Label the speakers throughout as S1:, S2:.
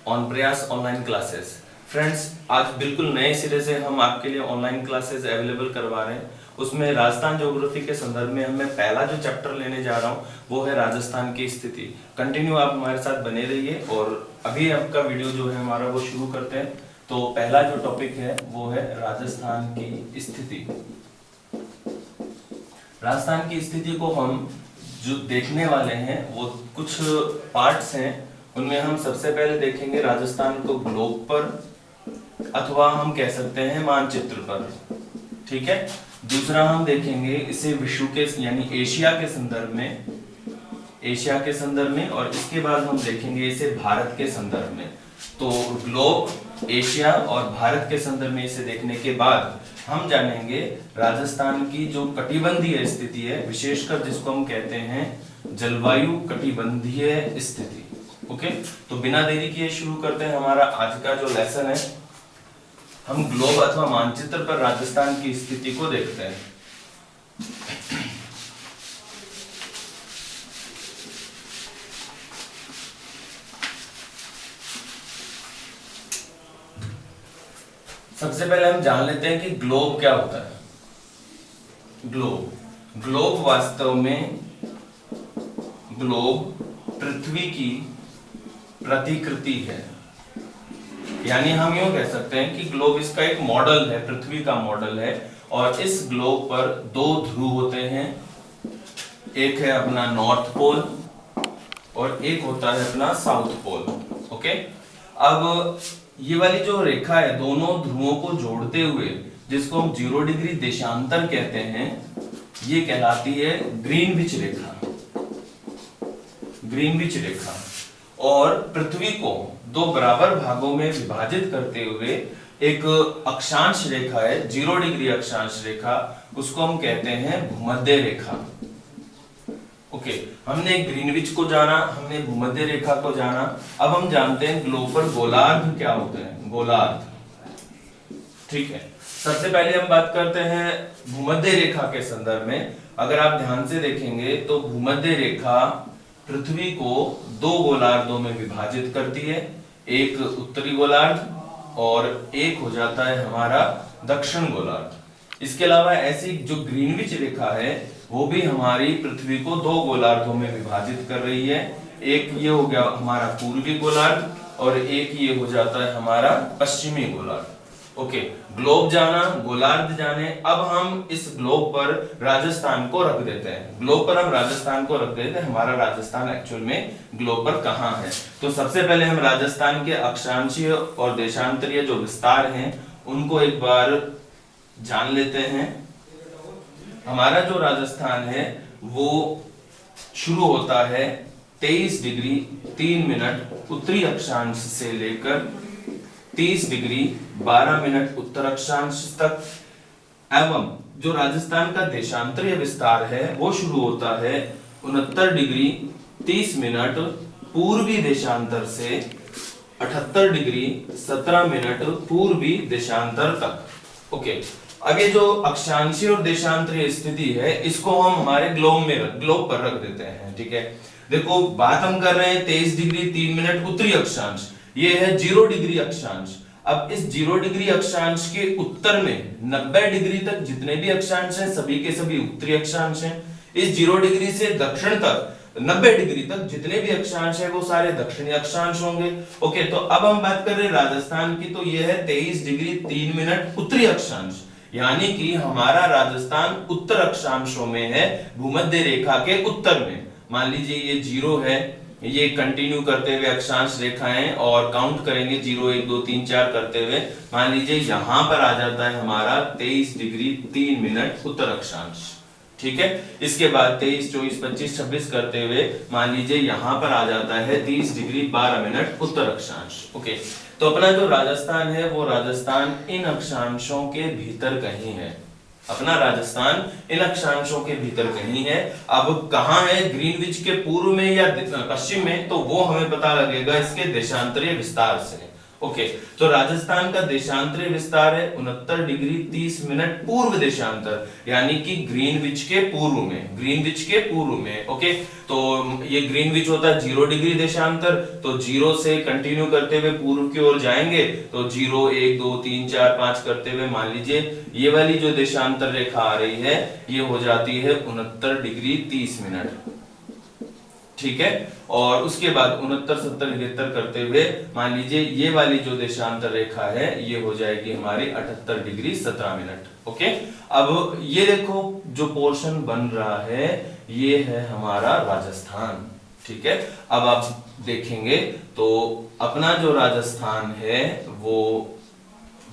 S1: On प्रयास online classes. Friends, आज बिल्कुल नए सिरे से हम आपके लिए ऑनलाइन क्लासेस अवेलेबल करवा रहे हैं। उसमें राजस्थान ज्योग्राफी के संदर्भ में मैं पहला जो चैप्टर लेने जा रहा हूँ वो है राजस्थान की स्थिति। कंटिन्यू आप हमारे साथ बने रहिए और अभी आपका वीडियो जो है हमारा वो शुरू करते हैं। तो पहला जो टॉपिक है वो है राजस्थान की स्थिति। राजस्थान की स्थिति को हम जो देखने वाले हैं वो कुछ पार्ट्स हैं। उनमें हम सबसे पहले देखेंगे राजस्थान को ग्लोब पर अथवा हम कह सकते हैं मानचित्र पर, ठीक है। दूसरा हम देखेंगे इसे विश्व के यानी एशिया के संदर्भ में और इसके बाद हम देखेंगे इसे भारत के संदर्भ में। तो ग्लोब, एशिया और भारत के संदर्भ में इसे देखने के बाद हम जानेंगे राजस्थान की जो कटिबंधीय स्थिति है, विशेषकर जिसको हम कहते हैं जलवायु कटिबंधीय स्थिति। ओके, तो बिना देरी किए शुरू करते हैं हमारा आज का जो लेसन है। हम ग्लोब अथवा मानचित्र पर राजस्थान की स्थिति को देखते हैं। सबसे पहले हम जान लेते हैं कि ग्लोब क्या होता है। ग्लोब वास्तव में पृथ्वी की प्रतिकृति है, यानी हम यूं कह सकते हैं कि ग्लोब इसका एक मॉडल है, पृथ्वी का मॉडल है। और इस ग्लोब पर दो ध्रुव होते हैं, एक है अपना नॉर्थ पोल और एक होता है अपना साउथ पोल। ओके, अब ये वाली जो रेखा है दोनों ध्रुवों को जोड़ते हुए, जिसको हम 0 डिग्री देशांतर कहते हैं, ये कहलाती है ग्रीनविच रेखा। और पृथ्वी को दो बराबर भागों में विभाजित करते हुए एक अक्षांश रेखा है, 0 डिग्री अक्षांश रेखा, उसको हम कहते हैं भूमध्य रेखा। ओके, हमने ग्रीनविच को जाना, हमने भूमध्य रेखा को जाना। अब हम जानते हैं ग्लोब पर गोलार्ध क्या होते हैं। गोलार्ध, ठीक है। सबसे पहले हम बात करते हैं भूमध्य रेखा के संदर्भ में। अगर आप ध्यान से देखेंगे तो भूमध्य रेखा पृथ्वी को दो गोलार्धों में विभाजित करती है, एक उत्तरी गोलार्ध और एक हो जाता है हमारा दक्षिण गोलार्ध। इसके अलावा ऐसी जो ग्रीनविच रेखा है वो भी हमारी पृथ्वी को दो गोलार्धों में विभाजित कर रही है। एक ये हो गया हमारा पूर्वी गोलार्ध और एक ये हो जाता है हमारा पश्चिमी गोलार्ध। ओके, ग्लोब जाना, गोलार्ध जाने। अब हम इस ग्लोब पर राजस्थान को रख देते हैं। हमारा राजस्थान एक्चुअल में ग्लोब पर कहाँ है। तो सबसे पहले हम राजस्थान के अक्षांशीय और देशांतरीय जो विस्तार हैं उनको एक बार जान लेते हैं। हमारा जो राजस्थान है वो शुरू होता है 23 डिग्री 3 मिनट उत्तरी अक्षांश से लेकर 30 डिग्री 12 मिनट उत्तर अक्षांश तक, एवं जो राजस्थान का देशांतरीय विस्तार है वो शुरू होता है 69 डिग्री 30 मिनट पूर्वी देशांतर से 78 डिग्री 17 मिनट पूर्वी देशांतर तक। ओके, अब ये जो अक्षांशीय और देशांतरीय स्थिति है इसको हम हमारे ग्लोब पर रख देते हैं, ठीक है। देखो, बात हम कर रहे हैं 23 डिग्री 3 मिनट उत्तरी अक्षांश, ये है 0 डिग्री अक्षांश। अब इस 0 डिग्री अक्षांश के उत्तर में 90 डिग्री तक जितने भी अक्षांश हैं सभी के सभी उत्तरी अक्षांश हैं। इस 0 डिग्री से दक्षिण तक 90 डिग्री तक जितने भी अक्षांश हैं वो सारे दक्षिणी अक्षांश होंगे। ओके, तो अब हम बात कर रहे हैं राजस्थान की, तो ये है 23 डिग्री 3 मिनट उत्तरी अक्षांश, यानी कि हमारा राजस्थान उत्तर अक्षांशों में है, भूमध्य रेखा के उत्तर में। मान लीजिए ये 0 है, ये कंटिन्यू करते हुए अक्षांश रेखाएं और काउंट करेंगे 0 1 2 3 4 करते हुए। मान लीजिए यहां पर आ जाता है हमारा 23 डिग्री 3 मिनट उत्तर अक्षांश, ठीक है। इसके बाद 23 24 25 26 करते हुए मान लीजिए यहां पर आ जाता है 30 डिग्री 12 मिनट उत्तर अक्षांश। ओके, तो अपना जो राजस्थान है वो राजस्थान इन अक्षांशों के भीतर कहीं है। अपना राजस्थान इन अक्षांशों के भीतर कहीं है। अब कहां है, ग्रीनविच के पूर्व में या पश्चिम में, तो वो हमें पता लगेगा इसके देशांतरीय विस्तार से। ओके, तो राजस्थान का देशांतरी विस्तार है 69 डिग्री 30 मिनट पूर्व देशांतर, यानी कि ग्रीनविच के पूर्व में, ग्रीनविच के पूर्व में। ओके, तो ये ग्रीनविच होता है 0 डिग्री देशांतर, तो 0 से कंटिन्यू करते हुए पूर्व की ओर जाएंगे, तो 0 1 2 3 4 5 करते हुए मान लीजिए ये वाली जो देशांतर रेखा आ रही है ये हो जाती है 69 डिग्री 30 मिनट। ठीक है, और उसके बाद 69 70 73 करते हुए मान लीजिए ये वाली जो देशांतर रेखा है ये हो जाएगी हमारी 78 डिग्री 17 मिनट। ओके, अब ये देखो जो पोर्शन बन रहा है ये है हमारा राजस्थान। ठीक है, अब आप देखेंगे तो अपना जो राजस्थान है वो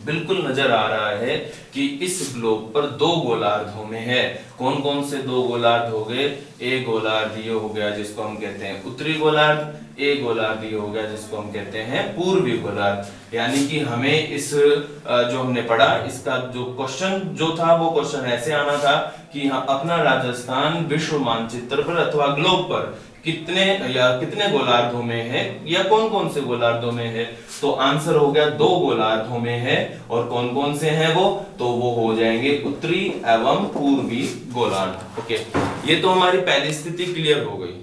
S1: बिल्कुल नजर आ रहा है कि इस ग्लोब पर दो गोलार्धों में है। कौन कौन से दो गोलार्ध हो गए? एक गोलार्ध ये हो गया जिसको हम कहते हैं उत्तरी गोलार्ध, एक गोलार्ध ये हो गया जिसको हम कहते हैं पूर्वी गोलार्ध। यानी कि हमें इस जो हमने पढ़ा इसका जो क्वेश्चन जो था वो क्वेश्चन ऐसे आना था कि अपना राजस्थान विश्व मानचित्र पर अथवा ग्लोब पर कितने गोलार्धों में है या कौन कौन से गोलार्धों में है। तो आंसर हो गया दो गोलार्धों में है, और कौन कौन से हैं वो? तो वो हो जाएंगे उत्तरी एवं पूर्वी गोलार्ध। ओके, ये तो हमारी पहली स्थिति क्लियर हो गई,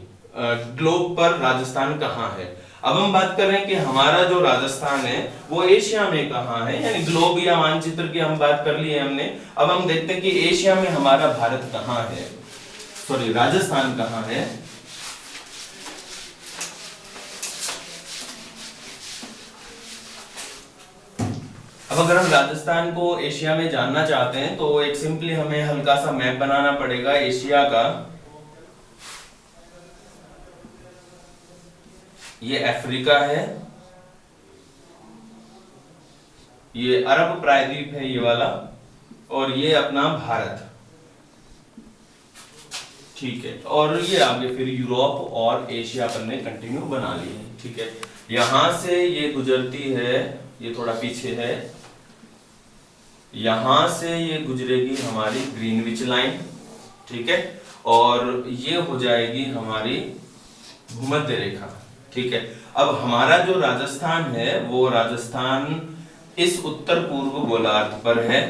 S1: ग्लोब पर राजस्थान कहाँ है। अब हम बात कर रहे हैं कि हमारा जो राजस्थान है वो एशिया में कहाँ है, यानी ग्लोब या मानचित्र की हम बात कर ली है हमने। अब हम देखते हैं कि एशिया में हमारा भारत कहाँ है, सॉरी राजस्थान कहाँ है। अब अगर हम राजस्थान को एशिया में जानना चाहते हैं तो एक सिंपली हमें हल्का सा मैप बनाना पड़ेगा एशिया का। ये अफ्रीका है, ये अरब प्रायद्वीप है ये वाला, और ये अपना भारत। ठीक है, और ये आगे फिर यूरोप और एशिया पर ने कंटिन्यू बना लिए। ठीक है, यहां से ये गुजरती है, ये थोड़ा पीछे है, यहां से ये गुजरेगी हमारी ग्रीनविच लाइन। ठीक है, और ये हो जाएगी हमारी भूमध्य रेखा। ठीक है, अब हमारा जो राजस्थान है वो राजस्थान इस उत्तर पूर्व गोलार्ध पर है।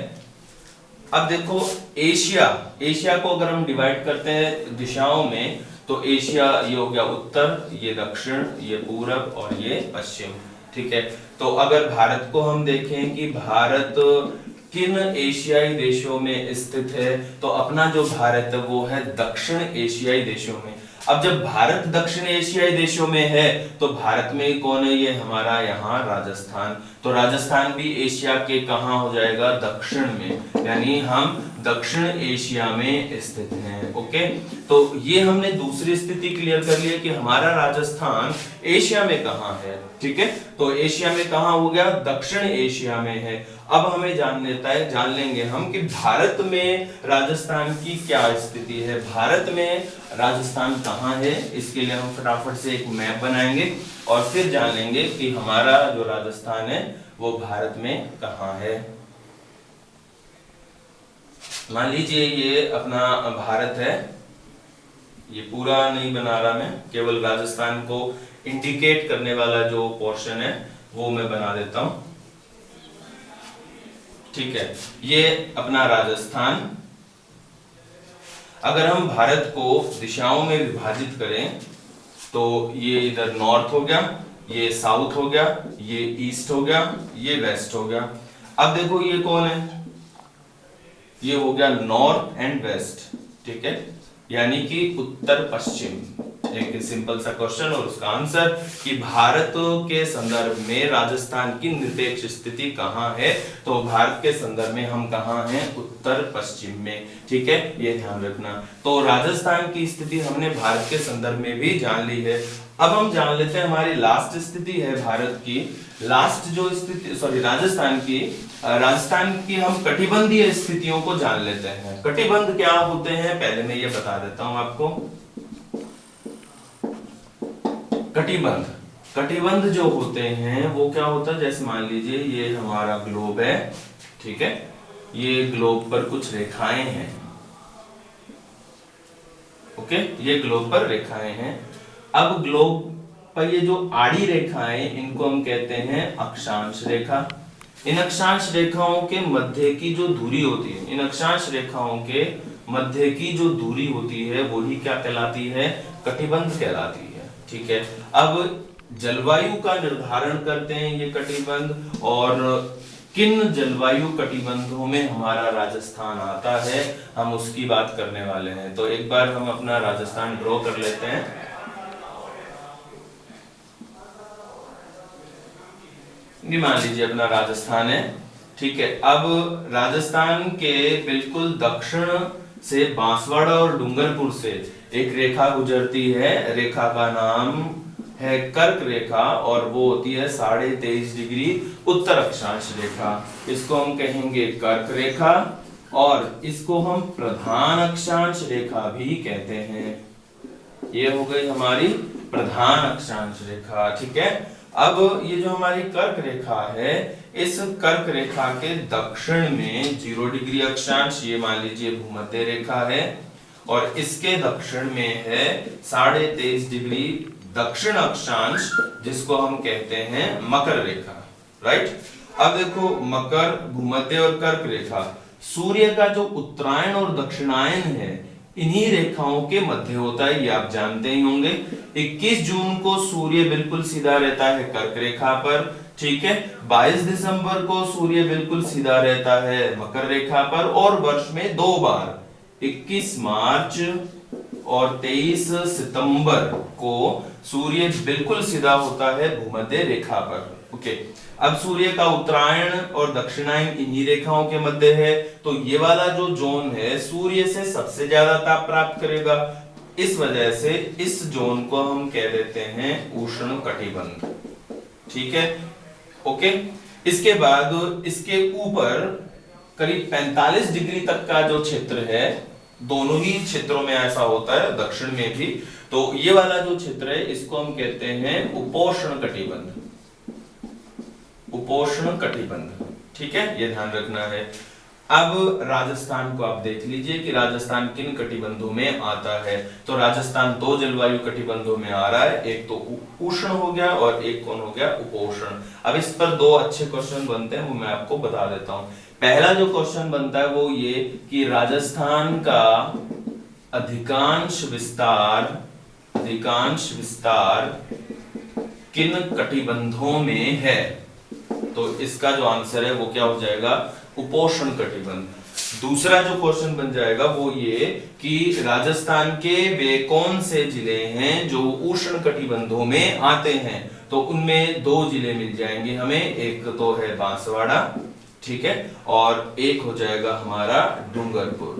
S1: अब देखो एशिया को अगर हम डिवाइड करते हैं दिशाओं में तो एशिया ये हो गया उत्तर, ये दक्षिण, ये पूरब और ये पश्चिम। ठीक है, तो अगर भारत को हम देखें कि भारत किन एशियाई देशों में स्थित है, तो अपना जो भारत है वो है दक्षिण एशियाई देशों में। अब जब भारत दक्षिण एशियाई देशों में है तो भारत में कौन है? ये हमारा यहाँ राजस्थान। तो राजस्थान भी एशिया के कहाँ हो जाएगा? दक्षिण में, यानी हम दक्षिण एशिया में स्थित हैं। ओके, तो ये हमने दूसरी स्थिति क्लियर कर ली है कि हमारा राजस्थान एशिया में कहाँ है। ठीक है, तो एशिया में कहाँ हो गया? दक्षिण एशिया में है। अब हमें जान लेंगे हम कि भारत में राजस्थान की क्या स्थिति है, भारत में राजस्थान कहाँ है। इसके लिए हम फटाफट से एक मैप बनाएंगे और फिर जान लेंगे कि हमारा जो राजस्थान है वो भारत में कहाँ है। मान लीजिए ये अपना भारत है, ये पूरा नहीं बना रहा मैं, केवल राजस्थान को इंडिकेट करने वाला जो पोर्शन है वो मैं बना देता हूं। ठीक है, ये अपना राजस्थान। अगर हम भारत को दिशाओं में विभाजित करें तो ये इधर नॉर्थ हो गया, ये साउथ हो गया, ये ईस्ट हो गया, ये वेस्ट हो गया। अब देखो ये कौन है? ये हो गया नॉर्थ एंड वेस्ट। ठीक है, यानी कि उत्तर पश्चिम। एक सिंपल सा क्वेश्चन और उसका आंसर कि भारत के संदर्भ में राजस्थान की निरपेक्ष स्थिति कहाँ है, तो भारत के संदर्भ में हम कहाँ हैं? उत्तर पश्चिम में। ठीक है, ये ध्यान रखना। तो राजस्थान की स्थिति हमने भारत के संदर्भ में भी जान ली है। अब हम जान लेते हैं हमारी लास्ट स्थिति है भारत की, लास्ट जो स्थिति सॉरी राजस्थान की हम कटिबंधीय स्थितियों को जान लेते हैं। कटिबंध क्या होते हैं पहले मैं ये बता देता हूं आपको। कटिबंध जो होते हैं वो क्या होता है, जैसे मान लीजिए ये हमारा ग्लोब है। ठीक है, ये ग्लोब पर कुछ रेखाएं हैं। ओके, ये ग्लोब पर रेखाएं हैं। अब ग्लोब पर ये जो आड़ी रेखाएं इनको हम कहते हैं अक्षांश रेखा। इन अक्षांश रेखाओं के मध्य की जो दूरी होती है, इन अक्षांश रेखाओं के मध्य की जो दूरी होती है वही क्या कहलाती है, कटिबंध कहलाती है। ठीक है, अब जलवायु का निर्धारण करते हैं ये कटिबंध, और किन जलवायु कटिबंधों में हमारा राजस्थान आता है हम उसकी बात करने वाले हैं। तो एक बार हम अपना राजस्थान ड्रॉ कर लेते हैं। ये मान लीजिए अपना राजस्थान है। ठीक है, अब राजस्थान के बिल्कुल दक्षिण से बांसवाड़ा और डूंगरपुर से एक रेखा गुजरती है, रेखा का नाम है कर्क रेखा, और वो होती है 23.5 डिग्री उत्तर अक्षांश रेखा। इसको हम कहेंगे कर्क रेखा, और इसको हम प्रधान अक्षांश रेखा भी कहते हैं। ये हो गई हमारी प्रधान अक्षांश रेखा। ठीक है, अब ये जो हमारी कर्क रेखा है, इस कर्क रेखा के दक्षिण में 0 डिग्री अक्षांश, ये मान लीजिए भूमध्य रेखा है, और इसके दक्षिण में है 23.5 डिग्री दक्षिण अक्षांश, जिसको हम कहते हैं मकर रेखा। राइट, अब देखो मकर, भूमध्य और कर्क रेखा, सूर्य का जो उत्तरायण और दक्षिणायन है इन्हीं रेखाओं के मध्य होता है, ये आप जानते ही होंगे। 21 जून को सूर्य बिल्कुल सीधा रहता है कर्क रेखा पर। ठीक है, 22 दिसंबर को सूर्य बिल्कुल सीधा रहता है मकर रेखा पर, और वर्ष में 2 बार 21 मार्च और 23 सितंबर को सूर्य बिल्कुल सीधा होता है भूमध्य रेखा पर। ओके, अब सूर्य का उत्तरायण और दक्षिणायन इन्हीं रेखाओं के मध्य है, तो ये वाला जो जोन है सूर्य से सबसे ज्यादा ताप प्राप्त करेगा। इस वजह से इस जोन को हम कह देते हैं उष्ण कटिबंध। ठीक है, ओके। इसके बाद इसके ऊपर करीब 45 डिग्री तक का जो क्षेत्र है, दोनों ही क्षेत्रों में ऐसा होता है, दक्षिण में भी, तो ये वाला जो क्षेत्र है इसको हम कहते हैं उपोष्ण कटिबंध। उपोष्ण कटिबंध। ठीक है, ये ध्यान रखना है। अब राजस्थान को आप देख लीजिए कि राजस्थान किन कटिबंधों में आता है। तो राजस्थान 2 जलवायु कटिबंधों में आ रहा है, एक तो उष्ण हो गया और एक कौन हो गया, उपोष्ण। अब इस पर 2 अच्छे क्वेश्चन बनते हैं, वो मैं आपको बता देता हूं। पहला जो क्वेश्चन बनता है वो ये कि राजस्थान का अधिकांश विस्तार किन कटिबंधों में है। तो इसका जो आंसर है वो क्या हो जाएगा, उपोष्ण कटिबंध। दूसरा जो क्वेश्चन बन जाएगा वो ये कि राजस्थान के वे कौन से जिले हैं जो उष्ण कटिबंधों में आते हैं। तो उनमें 2 जिले मिल जाएंगे हमें, एक तो है बांसवाड़ा, ठीक है, और एक हो जाएगा हमारा डूंगरपुर।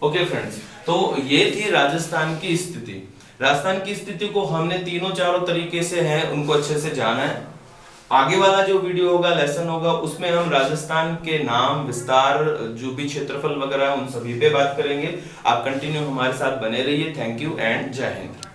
S1: ओके फ्रेंड्स, तो ये थी राजस्थान की स्थिति। राजस्थान की स्थिति को हमने 3-4 तरीके से है उनको अच्छे से जाना है। आगे वाला जो वीडियो होगा, लेसन होगा, उसमें हम राजस्थान के नाम, विस्तार, जो भी क्षेत्रफल वगैरह उन सभी पे बात करेंगे। आप कंटिन्यू हमारे साथ बने रहिए। थैंक यू एंड जय हिंद।